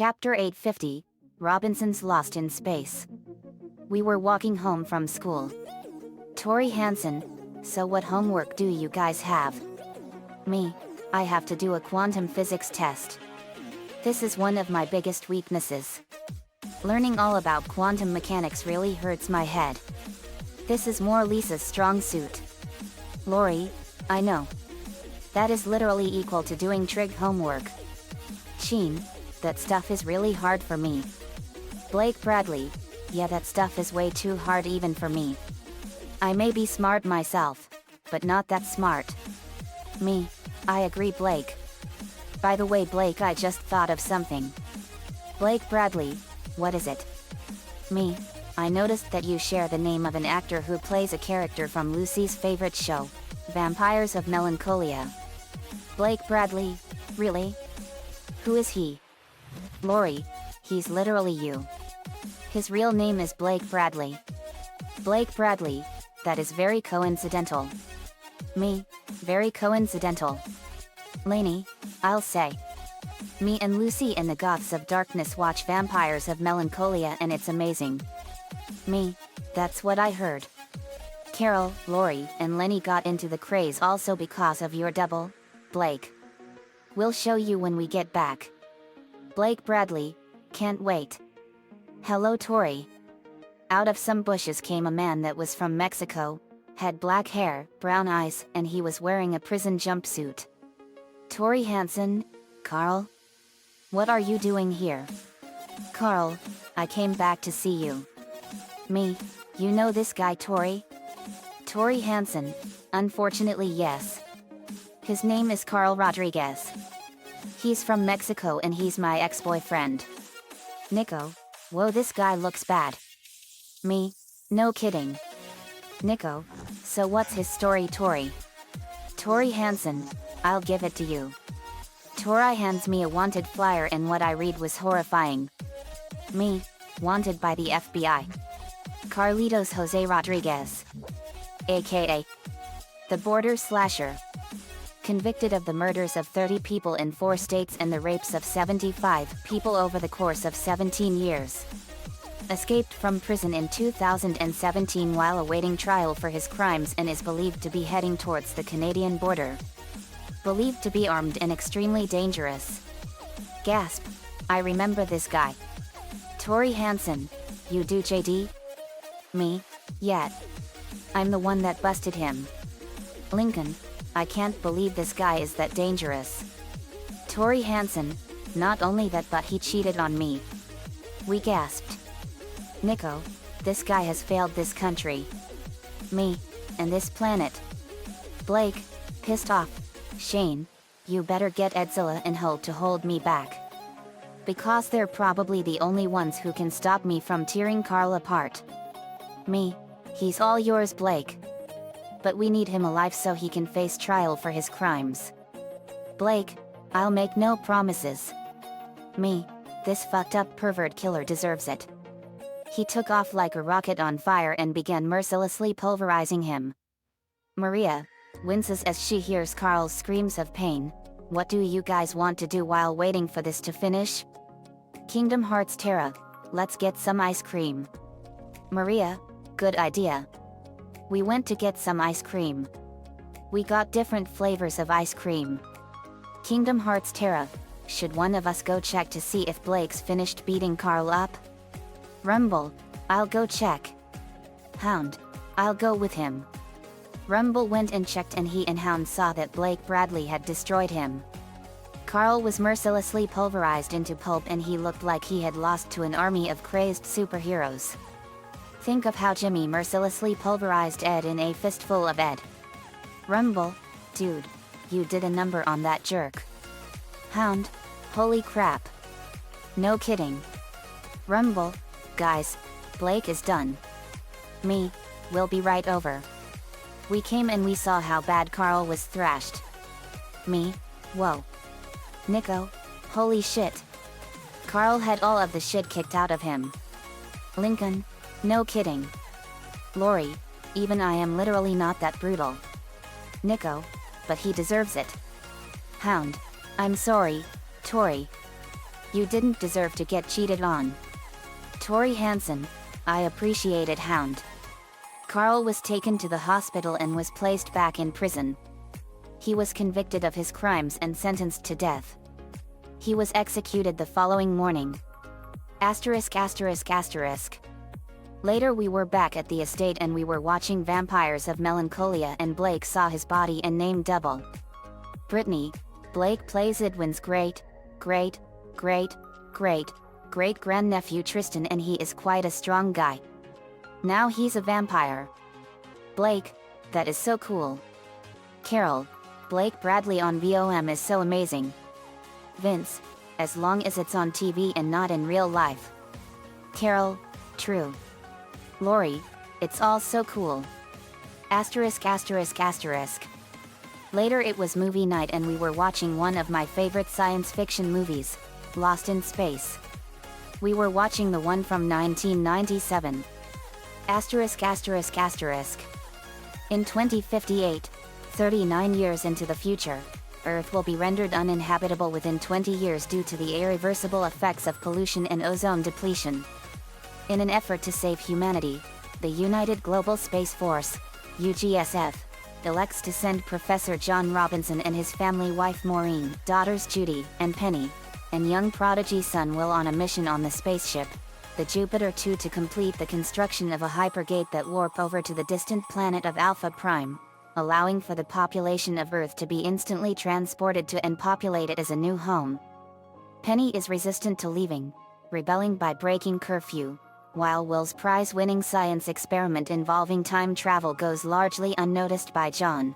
Chapter 850, Robinson's Lost in Space. We were walking home from school. Tori Hansen, so what homework do you guys have? Me, I have to do a quantum physics test. This is one of my biggest weaknesses. Learning all about quantum mechanics really hurts my head. This is more Lisa's strong suit. Lori, I know. That is literally equal to doing trig homework. Sheen, that stuff is really hard for me. Blake Bradley, yeah, that stuff is way too hard even for me. I may be smart myself, but not that smart. Me, I agree Blake. By the way Blake, I just thought of something. Blake Bradley, what is it? Me, I noticed that you share the name of an actor who plays a character from Lucy's favorite show, Vampires of Melancholia. Blake Bradley, really? Who is he? Lori, he's literally you. His real name is Blake Bradley. Blake Bradley, that is very coincidental. Me, very coincidental. Lainey, I'll say. Me and Lucy and the Goths of Darkness watch Vampires of Melancholia and it's amazing. Me, that's what I heard. Carol, Lori, and Lenny got into the craze also because of your double, Blake. We'll show you when we get back. Blake Bradley, can't wait. Hello Tori. Out of some bushes came a man that was from Mexico, had black hair, brown eyes, and he was wearing a prison jumpsuit. Tori Hansen, Carl? What are you doing here? Carl, I came back to see you. Me, you know this guy Tori? Tori Hansen, unfortunately yes. His name is Carl Rodriguez. He's from Mexico and he's my ex-boyfriend. Nico, whoa, this guy looks bad. Me, no kidding. Nico, so what's his story Tori? Tori Hansen, I'll give it to you. Tori hands me a wanted flyer and what I read was horrifying. Me, wanted by the FBI. Carlitos Jose Rodriguez. AKA the border slasher. Convicted of the murders of 30 people in 4 states and the rapes of 75 people over the course of 17 years. Escaped from prison in 2017 while awaiting trial for his crimes and is believed to be heading towards the Canadian border. Believed to be armed and extremely dangerous. Gasp, I remember this guy. Tori Hansen, you do JD? Me, yet. I'm the one that busted him. Lincoln, I can't believe this guy is that dangerous. Tori Hansen, not only that but he cheated on me. We gasped. Nico, this guy has failed this country. Me, and this planet. Blake, pissed off. Shane, you better get Edzilla and Hull to hold me back. Because they're probably the only ones who can stop me from tearing Carl apart. Me, he's all yours Blake. But we need him alive so he can face trial for his crimes. Blake, I'll make no promises. Me, this fucked up pervert killer deserves it. He took off like a rocket on fire and began mercilessly pulverizing him. Maria winces as she hears Carl's screams of pain. What do you guys want to do while waiting for this to finish? Kingdom Hearts Terra, let's get some ice cream. Maria, good idea. We went to get some ice cream. We got different flavors of ice cream. Kingdom Hearts Terra, should one of us go check to see if Blake's finished beating Carl up? Rumble, I'll go check. Hound, I'll go with him. Rumble went and checked and he and Hound saw that Blake Bradley had destroyed him. Carl was mercilessly pulverized into pulp and he looked like he had lost to an army of crazed superheroes. Think of how Jimmy mercilessly pulverized Ed in A Fistful of Ed. Rumble, dude, you did a number on that jerk. Hound, holy crap. No kidding. Rumble, guys, Blake is done. Me, we'll be right over. We came and we saw how bad Carl was thrashed. Me, whoa. Nico, holy shit. Carl had all of the shit kicked out of him. Lincoln, no kidding. Lori, even I am literally not that brutal. Nico, but he deserves it. Hound, I'm sorry, Tori. You didn't deserve to get cheated on. Tori Hansen, I appreciated Hound. Carl was taken to the hospital and was placed back in prison. He was convicted of his crimes and sentenced to death. He was executed the following morning. Asterisk asterisk asterisk. Later we were back at the estate and we were watching Vampires of Melancholia and Blake saw his body and named double. Brittany, Blake plays Edwin's great-grandnephew Tristan and he is quite a strong guy. Now he's a vampire. Blake, that is so cool. Carol, Blake Bradley on VOM is so amazing. Vince, as long as it's on TV and not in real life. Carol, true. Lori, it's all so cool. Asterisk asterisk asterisk. Later it was movie night and we were watching one of my favorite science fiction movies, Lost in Space. We were watching the one from 1997. Asterisk asterisk asterisk. In 2058, 39 years into the future, Earth will be rendered uninhabitable within 20 years due to the irreversible effects of pollution and ozone depletion. In an effort to save humanity, the United Global Space Force, UGSF, elects to send Professor John Robinson and his family wife Maureen, daughters Judy and Penny, and young prodigy son Will on a mission on the spaceship, the Jupiter 2 to complete the construction of a hypergate that warp over to the distant planet of Alpha Prime, allowing for the population of Earth to be instantly transported to and populate it as a new home. Penny is resistant to leaving, rebelling by breaking curfew, while Will's prize-winning science experiment involving time travel goes largely unnoticed by John.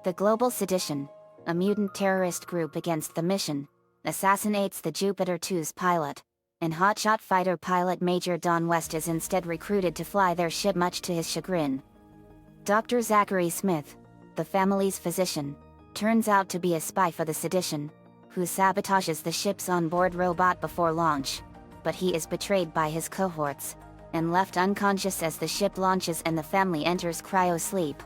The Global Sedition, a mutant terrorist group against the mission, assassinates the Jupiter 2's pilot, and hotshot fighter pilot Major Don West is instead recruited to fly their ship much to his chagrin. Dr. Zachary Smith, the family's physician, turns out to be a spy for the Sedition, who sabotages the ship's onboard robot before launch, but he is betrayed by his cohorts, and left unconscious as the ship launches and the family enters cryo-sleep.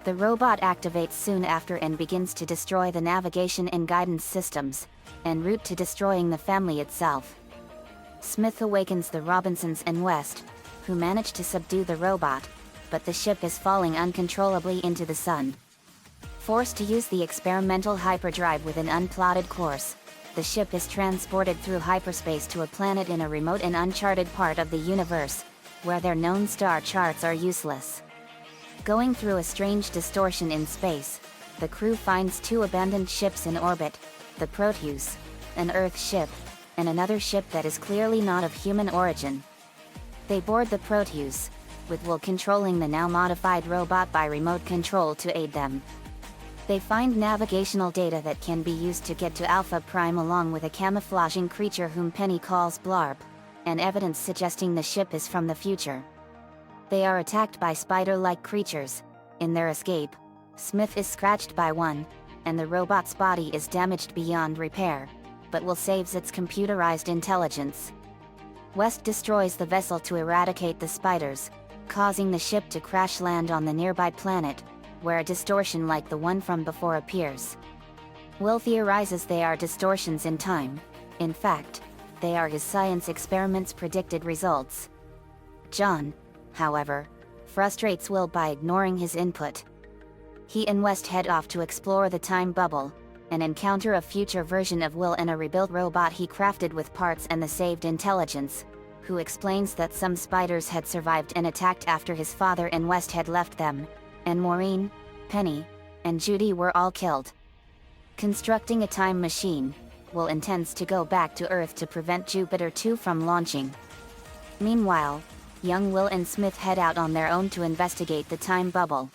The robot activates soon after and begins to destroy the navigation and guidance systems, en route to destroying the family itself. Smith awakens the Robinsons and West, who manage to subdue the robot, but the ship is falling uncontrollably into the sun. Forced to use the experimental hyperdrive with an unplotted course, the ship is transported through hyperspace to a planet in a remote and uncharted part of the universe, where their known star charts are useless. Going through a strange distortion in space, the crew finds two abandoned ships in orbit, the Proteus, an Earth ship, and another ship that is clearly not of human origin. They board the Proteus, with Will controlling the now modified robot by remote control to aid them. They find navigational data that can be used to get to Alpha Prime along with a camouflaging creature whom Penny calls Blarb, and evidence suggesting the ship is from the future. They are attacked by spider-like creatures. In their escape, Smith is scratched by one, and the robot's body is damaged beyond repair, but Will saves its computerized intelligence. West destroys the vessel to eradicate the spiders, causing the ship to crash land on the nearby planet, where a distortion like the one from before appears. Will theorizes they are distortions in time. In fact, they are his science experiments' predicted results. John, however, frustrates Will by ignoring his input. He and West head off to explore the time bubble, and encounter a future version of Will and a rebuilt robot he crafted with parts and the saved intelligence, who explains that some spiders had survived and attacked after his father and West had left them, and Maureen, Penny, and Judy were all killed. Constructing a time machine, Will intends to go back to Earth to prevent Jupiter 2 from launching. Meanwhile, young Will and Smith head out on their own to investigate the time bubble.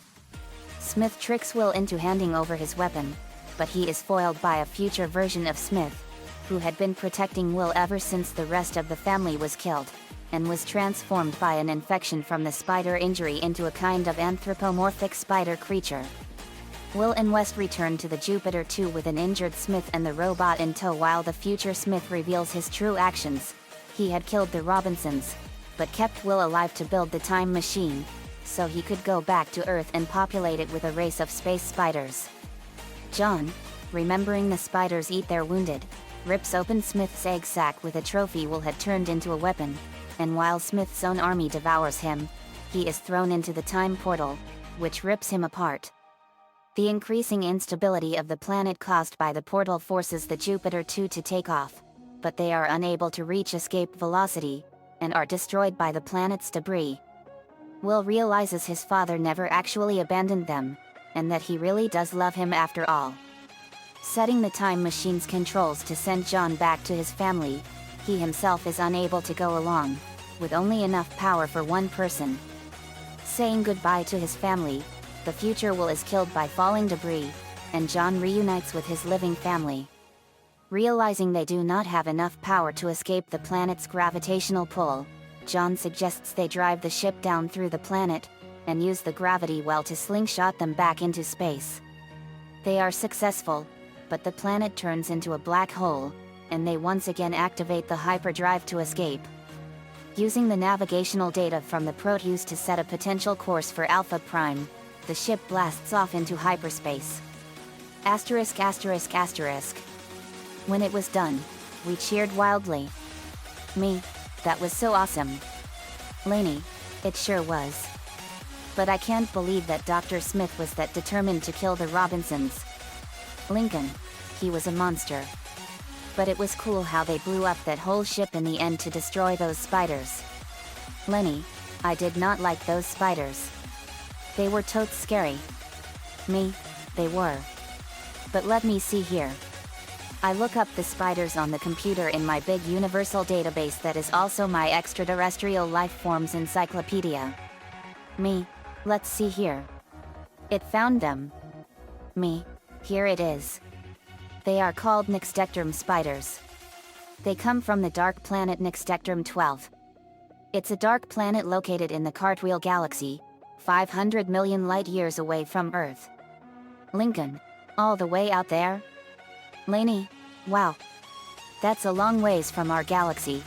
Smith tricks Will into handing over his weapon, but he is foiled by a future version of Smith, who had been protecting Will ever since the rest of the family was killed, and was transformed by an infection from the spider injury into a kind of anthropomorphic spider creature. Will and West return to the Jupiter 2 with an injured Smith and the robot in tow while the future Smith reveals his true actions. He had killed the Robinsons, but kept Will alive to build the time machine, so he could go back to Earth and populate it with a race of space spiders. John, remembering the spiders eat their wounded, rips open Smith's egg sac with a trophy Will had turned into a weapon, and while Smith's own army devours him, he is thrown into the time portal, which rips him apart. The increasing instability of the planet caused by the portal forces the Jupiter 2 to take off, but they are unable to reach escape velocity, and are destroyed by the planet's debris. Will realizes his father never actually abandoned them, and that he really does love him after all. Setting the time machine's controls to send John back to his family, he himself is unable to go along, with only enough power for one person. Saying goodbye to his family, the future Will is killed by falling debris, and John reunites with his living family. Realizing they do not have enough power to escape the planet's gravitational pull, John suggests they drive the ship down through the planet, and use the gravity well to slingshot them back into space. They are successful, but the planet turns into a black hole, and they once again activate the hyperdrive to escape. Using the navigational data from the Proteus to set a potential course for Alpha Prime, the ship blasts off into hyperspace. Asterisk asterisk asterisk. When it was done, we cheered wildly. Me, that was so awesome. Lainey, it sure was. But I can't believe that Dr. Smith was that determined to kill the Robinsons. Lincoln, he was a monster. But it was cool how they blew up that whole ship in the end to destroy those spiders. Lenny, I did not like those spiders. They were totes scary. Me, they were. But let me see here. I look up the spiders on the computer in my big universal database that is also my extraterrestrial life forms encyclopedia. Me, let's see here. It found them. Me, here it is. They are called Nixdectrum spiders. They come from the dark planet Nixdectrum 12. It's a dark planet located in the Cartwheel Galaxy, 500 million light-years away from Earth. Lincoln, all the way out there? Lainey, wow. That's a long ways from our galaxy.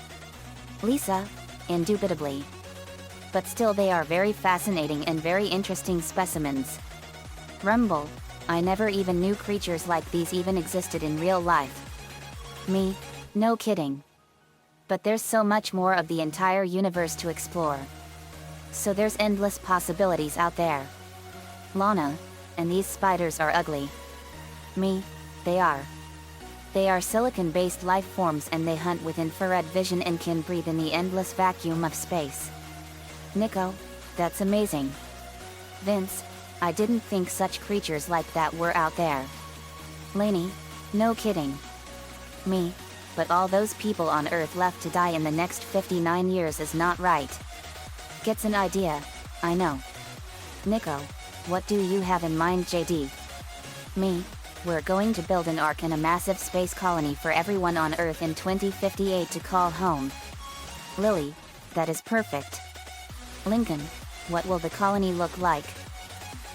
Lisa, indubitably. But still they are very fascinating and very interesting specimens. Rumble, I never even knew creatures like these even existed in real life. Me, no kidding. But there's so much more of the entire universe to explore. So there's endless possibilities out there. Lana, and these spiders are ugly. Me, they are. They are silicon-based life forms and they hunt with infrared vision and can breathe in the endless vacuum of space. Nico, that's amazing. Vince, I didn't think such creatures like that were out there. Lainey, no kidding. Me, but all those people on Earth left to die in the next 59 years is not right. Gets an idea, I know. Nico, what do you have in mind, JD? Me, we're going to build an ark and a massive space colony for everyone on Earth in 2058 to call home. Lily, that is perfect. Lincoln, what will the colony look like?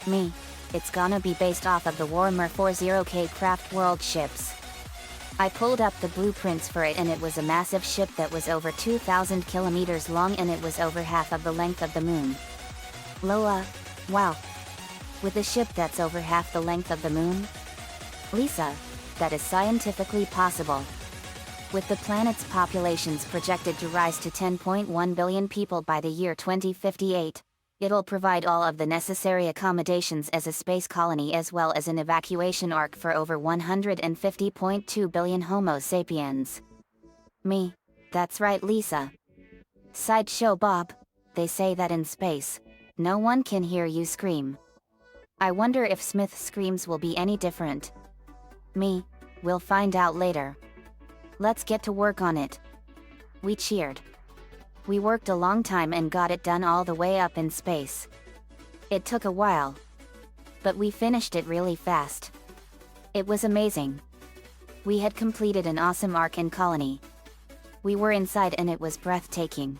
Me, it's gonna be based off of the Warhammer 40K Craft World ships. I pulled up the blueprints for it and it was a massive ship that was over 2,000 kilometers long and it was over half of the length of the moon. Lola, wow. With a ship that's over half the length of the moon? Lisa, that is scientifically possible. With the planet's populations projected to rise to 10.1 billion people by the year 2058, it'll provide all of the necessary accommodations as a space colony as well as an evacuation ark for over 150.2 billion Homo sapiens. Me, that's right Lisa. Sideshow Bob, they say that in space, no one can hear you scream. I wonder if Smith's screams will be any different. Me, we'll find out later. Let's get to work on it. We cheered. We worked a long time and got it done all the way up in space. It took a while. But we finished it really fast. It was amazing. We had completed an awesome ark and colony. We were inside and it was breathtaking.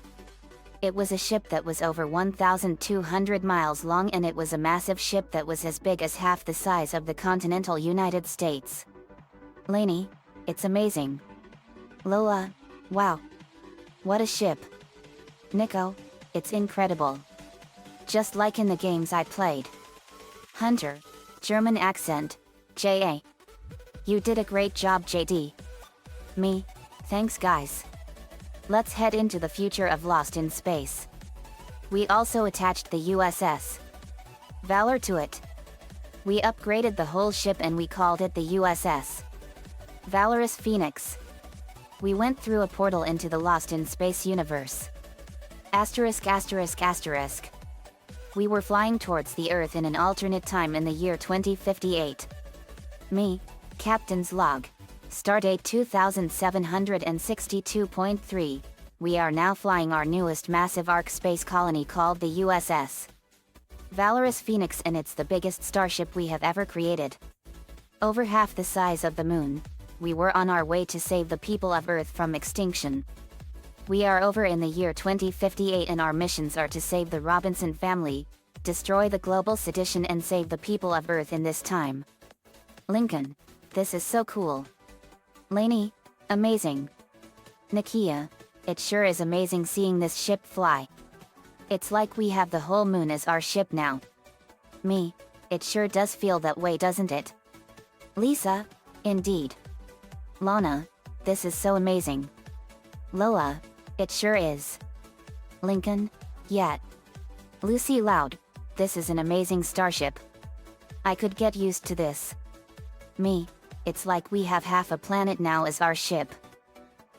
It was a ship that was over 1,200 miles long and it was a massive ship that was as big as half the size of the continental United States. Lainey, it's amazing. Lola, wow. What a ship. Nico, it's incredible. Just like in the games I played. Hunter, German accent, J.A. You did a great job, JD. Me, thanks guys. Let's head into the future of Lost in Space. We also attached the USS Valor to it. We upgraded the whole ship and we called it the USS Valorous Phoenix. We went through a portal into the Lost in Space universe. Asterisk asterisk asterisk. We were flying towards the Earth in an alternate time in the year 2058. Me, Captain's Log. Stardate 2762.3. We are now flying our newest massive arc space colony called the USS Valorous Phoenix, and it's the biggest starship we have ever created. Over half the size of the moon. We were on our way to save the people of Earth from extinction. We are over in the year 2058 and our missions are to save the Robinson family, destroy the global sedition and save the people of Earth in this time. Lincoln, this is so cool. Lainey, amazing. Nakia, it sure is amazing seeing this ship fly. It's like we have the whole moon as our ship now. Me, it sure does feel that way, doesn't it? Lisa, indeed. Lana, this is so amazing. Lola, it sure is. Lincoln, yeah. Lucy Loud, this is an amazing starship. I could get used to this. Me, it's like we have half a planet now as our ship.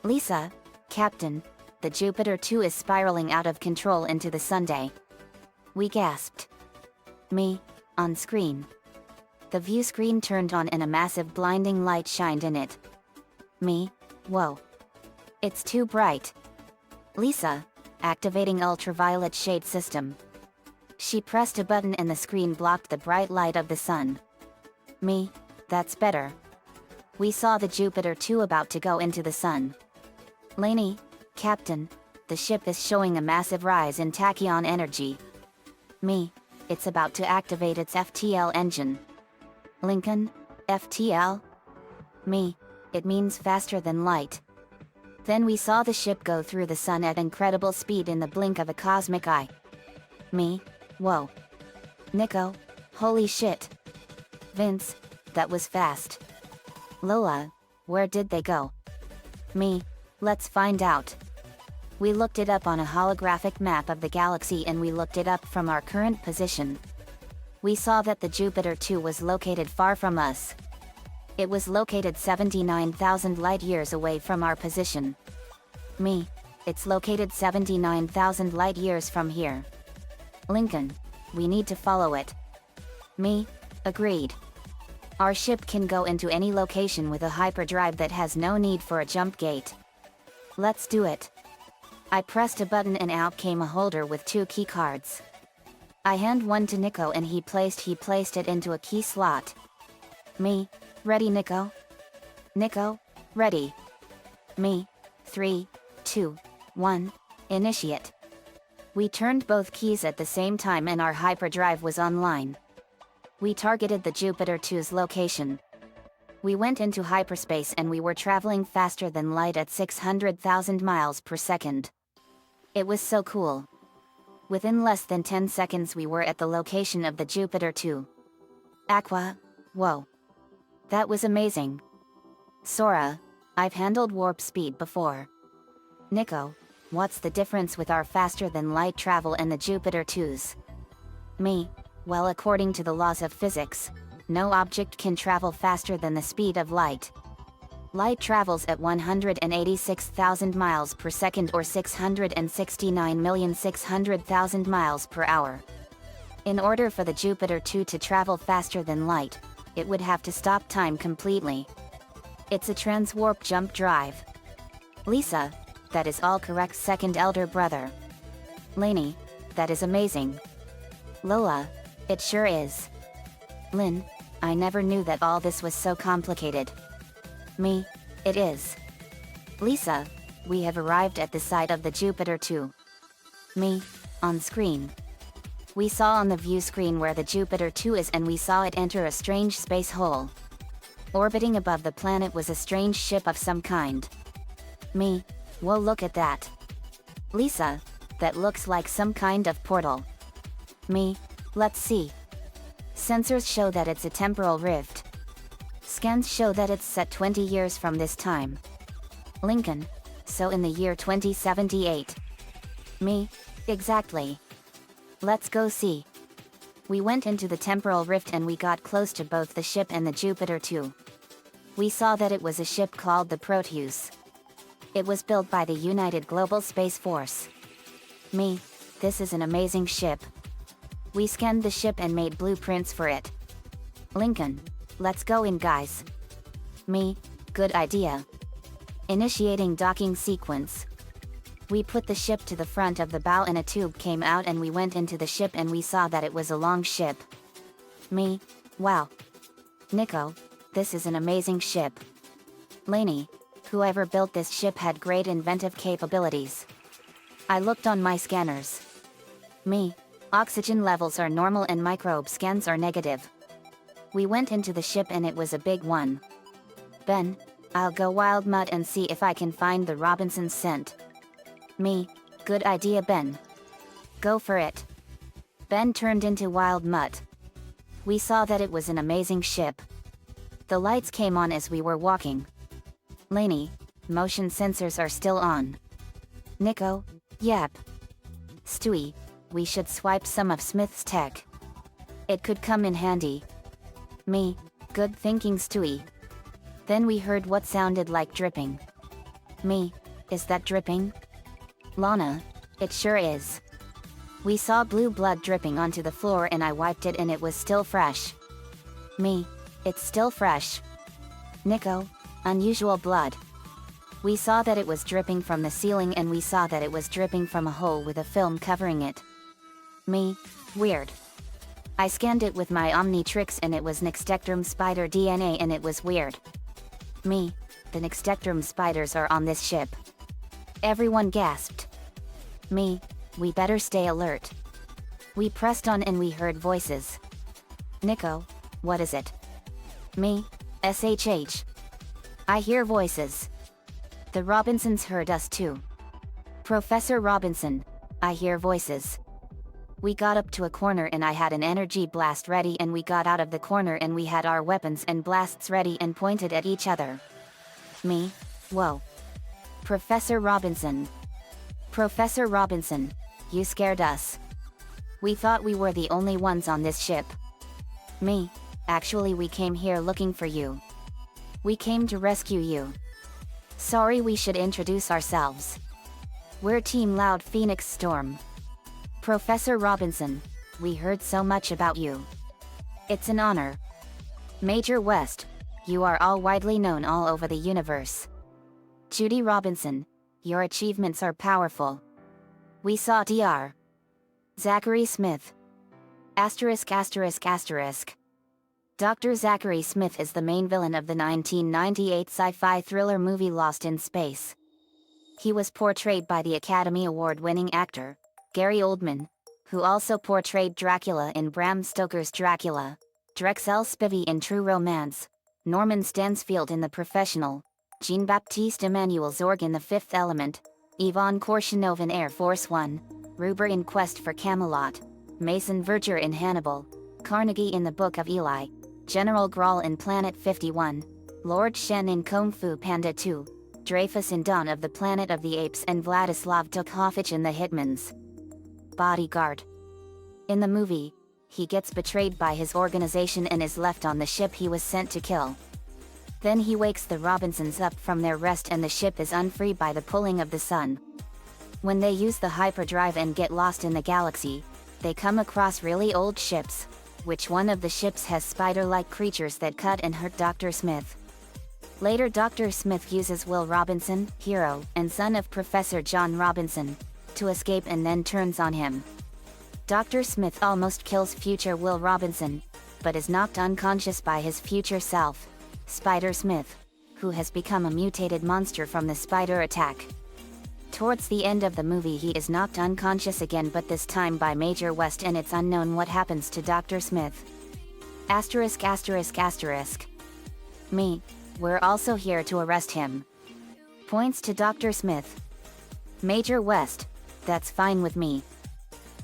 Lisa, Captain, the Jupiter 2 is spiraling out of control into the Sunday. We gasped. Me, on screen. The view screen turned on and a massive blinding light shined in it. Me, whoa. It's too bright. Lisa, activating ultraviolet shade system. She pressed a button and the screen blocked the bright light of the sun. Me, that's better. We saw the Jupiter 2 about to go into the sun. Lainey, Captain, the ship is showing a massive rise in tachyon energy. Me, it's about to activate its FTL engine. Lincoln, FTL? Me, it means faster than light. Then we saw the ship go through the sun at incredible speed in the blink of a cosmic eye. Me, whoa. Nico, holy shit. Vince, that was fast. Lola, where did they go? Me, let's find out. We looked it up on a holographic map of the galaxy and we looked it up from our current position. We saw that the Jupiter 2 was located far from us. It was located 79,000 light-years away from our position. Me, it's located 79,000 light-years from here. Lincoln, we need to follow it. Me, agreed. Our ship can go into any location with a hyperdrive that has no need for a jump gate. Let's do it. I pressed a button and out came a holder with 2 key cards. I hand one to Nico and he placed it into a key slot. Me, ready Nico? Nico, ready. Me, 3, 2, 1, initiate. We turned both keys at the same time and our hyperdrive was online. We targeted the Jupiter 2's location. We went into hyperspace and we were traveling faster than light at 600,000 miles per second. It was so cool. Within less than 10 seconds we were at the location of the Jupiter 2. Aqua, whoa. That was amazing. Sora, I've handled warp speed before. Nico, what's the difference with our faster than light travel and the Jupiter 2's? Me, well, according to the laws of physics, no object can travel faster than the speed of light. Light travels at 186,000 miles per second or 669,600,000 miles per hour. In order for the Jupiter 2 to travel faster than light, it would have to stop time completely. It's a transwarp jump drive. Lisa, that is all correct, second elder brother. Lainey, that is amazing. Lola, it sure is. Lynn, I never knew that all this was so complicated. Me, it is. Lisa, we have arrived at the site of the Jupiter 2. Me, on screen. We saw on the view screen where the Jupiter 2 is and we saw it enter a strange space hole. Orbiting above the planet was a strange ship of some kind. Me, whoa, look at that. Lisa, that looks like some kind of portal. Me, let's see. Sensors show that it's a temporal rift. Scans show that it's set 20 years from this time. Lincoln, so in the year 2078. Me, exactly. Let's go see. We went into the temporal rift and we got close to both the ship and the Jupiter too. We saw that it was a ship called the Proteus. It was built by the United Global Space Force. Me, this is an amazing ship. We scanned the ship and made blueprints for it. Lincoln, let's go in guys. Me, good idea. Initiating docking sequence. We put the ship to the front of the bow and a tube came out and we went into the ship and we saw that it was a long ship. Me, wow. Nico, this is an amazing ship. Laney, whoever built this ship had great inventive capabilities. I looked on my scanners. Me, oxygen levels are normal and microbe scans are negative. We went into the ship and it was a big one. Ben, I'll go wild mud and see if I can find the Robinson's scent. Me, good idea Ben. Go for it. Ben turned into wild mutt. We saw that it was an amazing ship. The lights came on as we were walking. Laney, motion sensors are still on. Nico, yep. Stewie, we should swipe some of Smith's tech. It could come in handy. Me, good thinking Stewie. Then we heard what sounded like dripping. Me, is that dripping? Lana, it sure is. We saw blue blood dripping onto the floor and I wiped it and it was still fresh. Me, it's still fresh. Nico, unusual blood. We saw that it was dripping from the ceiling and we saw that it was dripping from a hole with a film covering it. Me, weird. I scanned it with my Omnitrix and it was Nextectrum spider DNA and it was weird. Me, the Nextectrum spiders are on this ship. Everyone gasped. Me, we better stay alert. We pressed on and we heard voices. Nico, what is it? Me, SHH. I hear voices. The Robinsons heard us too. Professor Robinson, I hear voices. We got up to a corner and I had an energy blast ready and we got out of the corner and we had our weapons and blasts ready and pointed at each other. Me, whoa. Professor Robinson. Professor Robinson, you scared us. We thought we were the only ones on this ship. Me, actually we came here looking for you. We came to rescue you. Sorry, we should introduce ourselves. We're Team Loud Phoenix Storm. Professor Robinson, we heard so much about you. It's an honor. Major West, you are all widely known all over the universe. Judy Robinson, your achievements are powerful. We saw Dr. Zachary Smith. *****. Dr. Zachary Smith is the main villain of the 1998 sci-fi thriller movie Lost in Space. He was portrayed by the Academy Award-winning actor, Gary Oldman, who also portrayed Dracula in Bram Stoker's Dracula, Drexel Spivey in True Romance, Norman Stansfield in The Professional, Jean-Baptiste Emmanuel Zorg in The Fifth Element, Yvonne Korshunov in Air Force One, Ruber in Quest for Camelot, Mason Verger in Hannibal, Carnegie in The Book of Eli, General Grawl in Planet 51, Lord Shen in Kung Fu Panda 2, Dreyfus in Dawn of the Planet of the Apes and Vladislav Tukhovich in The Hitman's Bodyguard. In the movie, he gets betrayed by his organization and is left on the ship he was sent to kill. Then he wakes the Robinsons up from their rest and the ship is unfree by the pulling of the sun. When they use the hyperdrive and get lost in the galaxy, they come across really old ships, which one of the ships has spider-like creatures that cut and hurt Dr. Smith. Later Dr. Smith uses Will Robinson, hero and son of Professor John Robinson, to escape and then turns on him. Dr. Smith almost kills future Will Robinson, but is knocked unconscious by his future self, Spider Smith, who has become a mutated monster from the spider attack. Towards the end of the movie he is knocked unconscious again, but this time by Major West, and it's unknown what happens to Dr. Smith. *****. Me, we're also here to arrest him. Points to Dr. Smith. Major West, that's fine with me.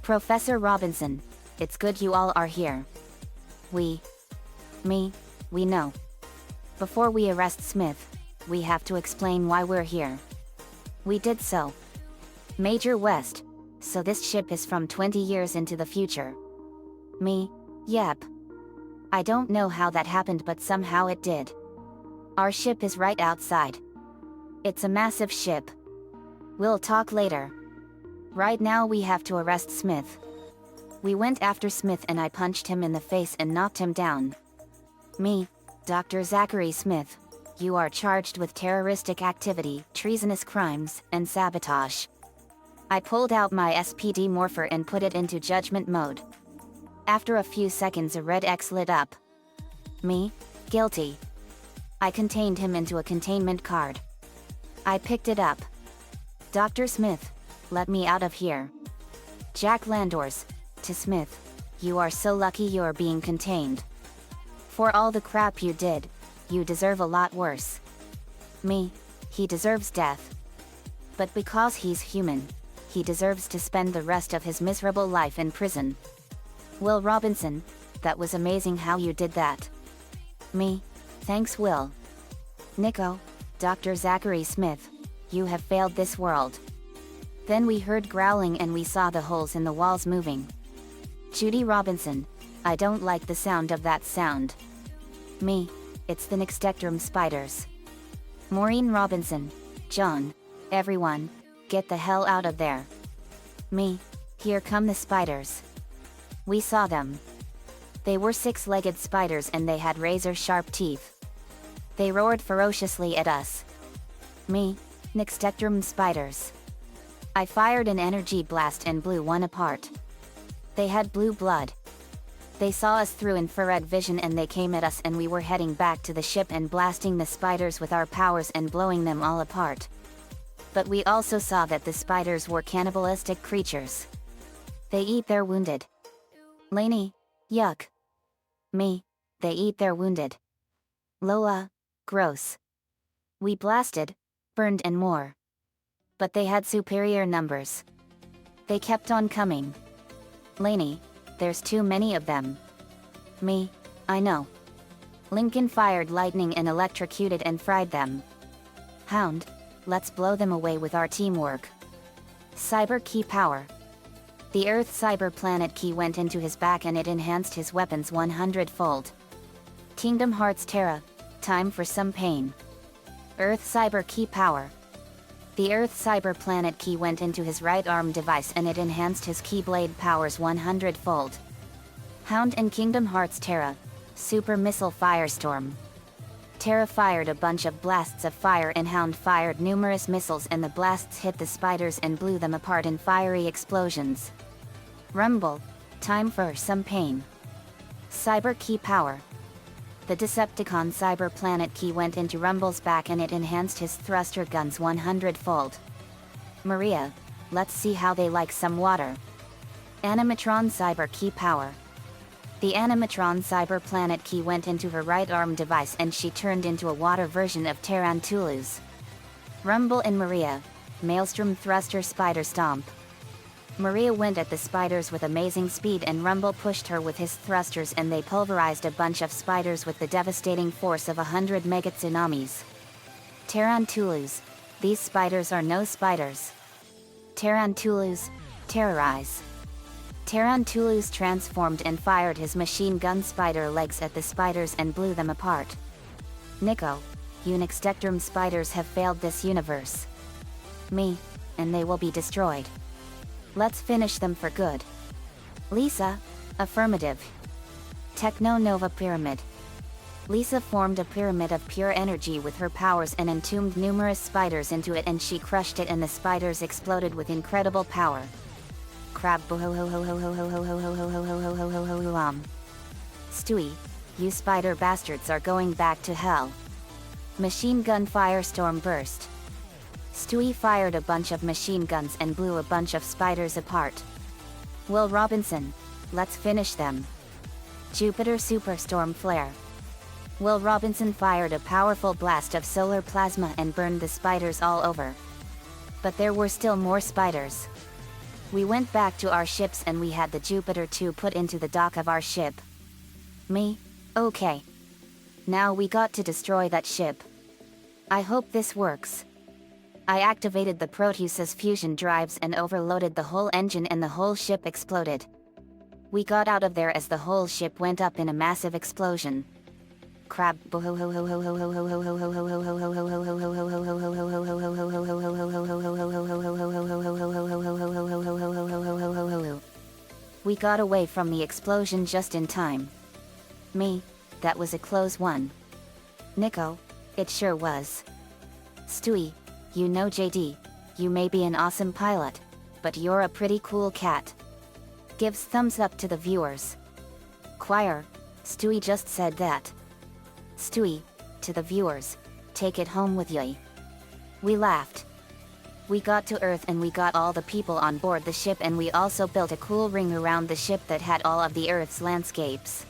Professor Robinson, it's good you all are here. We know. Before we arrest Smith, we have to explain why we're here. We did so. Major West, so this ship is from 20 years into the future. Me, yep. I don't know how that happened, but somehow it did. Our ship is right outside. It's a massive ship. We'll talk later. Right now we have to arrest Smith. We went after Smith and I punched him in the face and knocked him down. Me, Dr. Zachary Smith, you are charged with terroristic activity, treasonous crimes, and sabotage. I pulled out my SPD morpher and put it into judgment mode. After a few seconds a red X lit up. Me, guilty. I contained him into a containment card. I picked it up. Dr. Smith, let me out of here. Jack Landors, to Smith, you are so lucky you're being contained. For all the crap you did, you deserve a lot worse. Me, he deserves death. But because he's human, he deserves to spend the rest of his miserable life in prison. Will Robinson, that was amazing how you did that. Me, thanks Will. Nico, Dr. Zachary Smith, you have failed this world. Then we heard growling and we saw the holes in the walls moving. Judy Robinson, I don't like the sound of that sound. Me, it's the Nextectrum spiders. Maureen Robinson, John, everyone, get the hell out of there. Me, here come the spiders. We saw them. They were six-legged spiders and they had razor-sharp teeth. They roared ferociously at us. Me, Nextectrum spiders. I fired an energy blast and blew one apart. They had blue blood. They saw us through infrared vision and they came at us and we were heading back to the ship and blasting the spiders with our powers and blowing them all apart. But we also saw that the spiders were cannibalistic creatures. They eat their wounded. Lainey, yuck. Me, they eat their wounded. Lola, gross. We blasted, burned and more. But they had superior numbers. They kept on coming. Lainey, there's too many of them. Me, I know. Lincoln fired lightning and electrocuted and fried them. Hound, let's blow them away with our teamwork. Cyber key power. The Earth cyber planet key went into his back and it enhanced his weapons 100-fold. Kingdom Hearts Terra, time for some pain. Earth cyber key power. The Earth cyber planet key went into his right arm device and it enhanced his keyblade powers 100-fold. Hound and Kingdom Hearts Terra, super missile firestorm. Terra fired a bunch of blasts of fire and Hound fired numerous missiles and the blasts hit the spiders and blew them apart in fiery explosions. Rumble, time for some pain. Cyber key power. The Decepticon cyber planet key went into Rumble's back and it enhanced his thruster guns 100-fold. Maria, let's see how they like some water. Animatron cyber key power. The Animatron cyber planet key went into her right arm device and she turned into a water version of Tarantulus. Rumble and Maria, Maelstrom thruster spider stomp. Maria went at the spiders with amazing speed and Rumble pushed her with his thrusters and they pulverized a bunch of spiders with the devastating force of 100 mega tsunamis. Tarantulus, these spiders are no spiders. Tarantulus, terrorize. Tarantulus transformed and fired his machine gun spider legs at the spiders and blew them apart. Nico, Unixtectrum spiders have failed this universe. Me, and they will be destroyed. Let's finish them for good. Lisa, affirmative. Techno Nova Pyramid. Lisa formed a pyramid of pure energy with her powers and entombed numerous spiders into it and she crushed it and the spiders exploded with incredible power. Crab Stewie, you spider bastards are going back to hell. Machine gun firestorm burst. Stewie fired a bunch of machine guns and blew a bunch of spiders apart. Will Robinson, let's finish them. Jupiter superstorm flare. Will Robinson fired a powerful blast of solar plasma and burned the spiders all over. But there were still more spiders. We went back to our ships and we had the Jupiter 2 put into the dock of our ship. Me, okay. Now we got to destroy that ship. I hope this works. I activated the Proteus's fusion drives and overloaded the whole engine and the whole ship exploded. We got out of there as the whole ship went up in a massive explosion. Crab. We got away from the explosion just in time. Me, that was a close one. Nico, it sure was. Stewie, you know JD, you may be an awesome pilot, but you're a pretty cool cat. Gives thumbs up to the viewers. Choir, Stewie just said that. Stewie, to the viewers, take it home with you. We laughed. We got to Earth and we got all the people on board the ship, and we also built a cool ring around the ship that had all of the Earth's landscapes.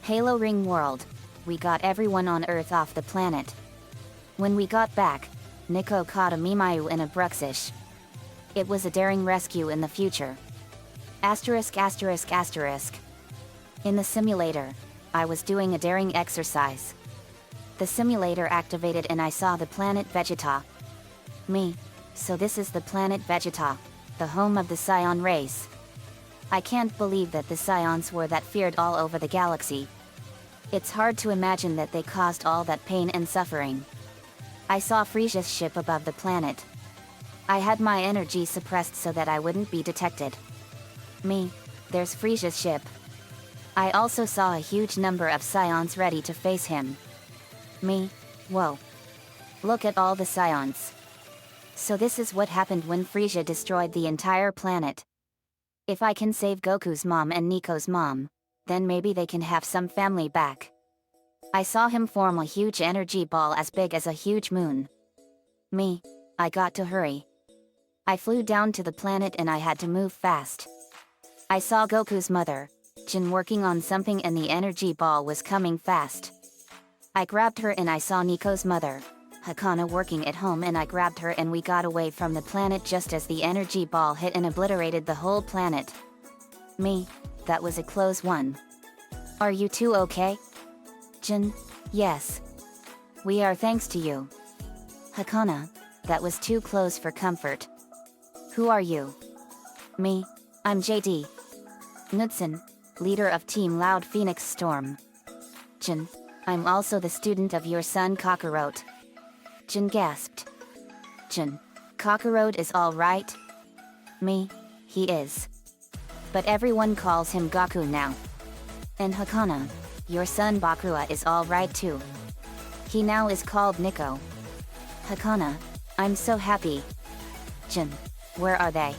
Halo Ring World, we got everyone on Earth off the planet. When we got back, Nico caught a Mimayu and a Bruxish. It was a daring rescue in the future. Asterisk asterisk asterisk. In the simulator, I was doing a daring exercise. The simulator activated and I saw the planet Vegeta. Me, so this is the planet Vegeta, the home of the Scion race. I can't believe that the Scions were that feared all over the galaxy. It's hard to imagine that they caused all that pain and suffering. I saw Frisia's ship above the planet. I had my energy suppressed so that I wouldn't be detected. Me, there's Frisia's ship. I also saw a huge number of Scions ready to face him. Me, whoa. Look at all the Scions. So this is what happened when Frisia destroyed the entire planet. If I can save Goku's mom and Nico's mom, then maybe they can have some family back. I saw him form a huge energy ball as big as a huge moon. Me, I got to hurry. I flew down to the planet and I had to move fast. I saw Goku's mother, Jin, working on something and the energy ball was coming fast. I grabbed her and I saw Nico's mother, Hakana, working at home, and I grabbed her and we got away from the planet just as the energy ball hit and obliterated the whole planet. Me, that was a close one. Are you two okay? Jin, yes. We are, thanks to you. Hakana, that was too close for comfort. Who are you? Me, I'm JD. Knudsen, leader of Team Loud Phoenix Storm. Jin, I'm also the student of your son Kakarot. Jin gasped. Jin, Kakarot is all right? Me, he is. But everyone calls him Goku now. And Hakana, your son Bakura is all right too. He now is called Nico. Hakana, I'm so happy. Jin, where are they?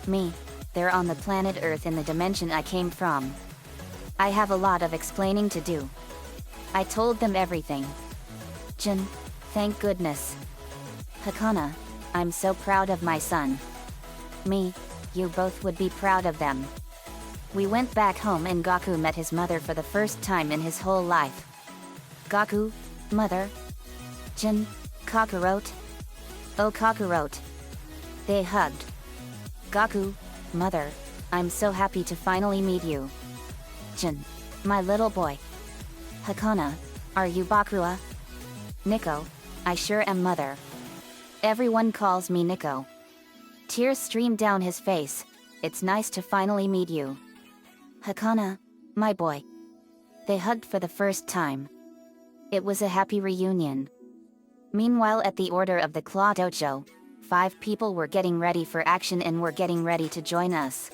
Me, they're on the planet Earth in the dimension I came from. I have a lot of explaining to do. I told them everything. Jin, thank goodness. Hakana, I'm so proud of my son. Me, you both would be proud of them. We went back home and Goku met his mother for the first time in his whole life. Goku, mother. Jin, Kakarot. Oh Kakarot. They hugged. Goku, mother, I'm so happy to finally meet you. Jin, my little boy. Hakana, are you Bakura? Nico, I sure am, mother. Everyone calls me Nico. Tears streamed down his face. It's nice to finally meet you. Hakana, my boy. They hugged for the first time. It was a happy reunion. Meanwhile, at the order of the Claw Dojo, 5 people were getting ready for action and were getting ready to join us.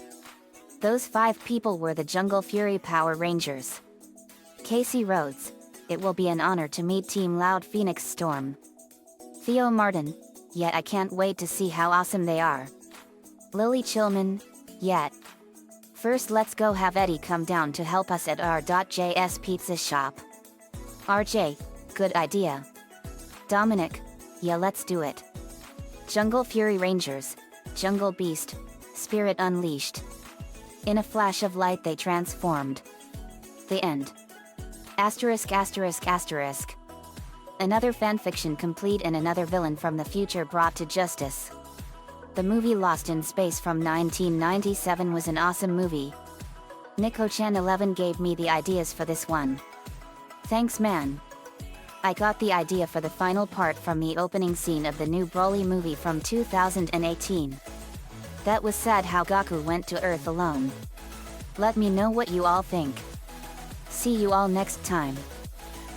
Those 5 people were the Jungle Fury Power Rangers. Casey Rhodes, it will be an honor to meet Team Loud Phoenix Storm. Theo Martin, yet I can't wait to see how awesome they are. Lily Chillman, yet. First let's go have Eddie come down to help us at r.js pizza shop. RJ, good idea. Dominic, yeah, let's do it. Jungle Fury Rangers, Jungle Beast, Spirit Unleashed. In a flash of light they transformed. The end. Asterisk asterisk asterisk. Another fanfiction complete and another villain from the future brought to justice. The movie Lost in Space from 1997 was an awesome movie. Nico-chan 11 gave me the ideas for this one. Thanks man. I got the idea for the final part from the opening scene of the new Broly movie from 2018. That was sad how Goku went to Earth alone. Let me know what you all think. See you all next time.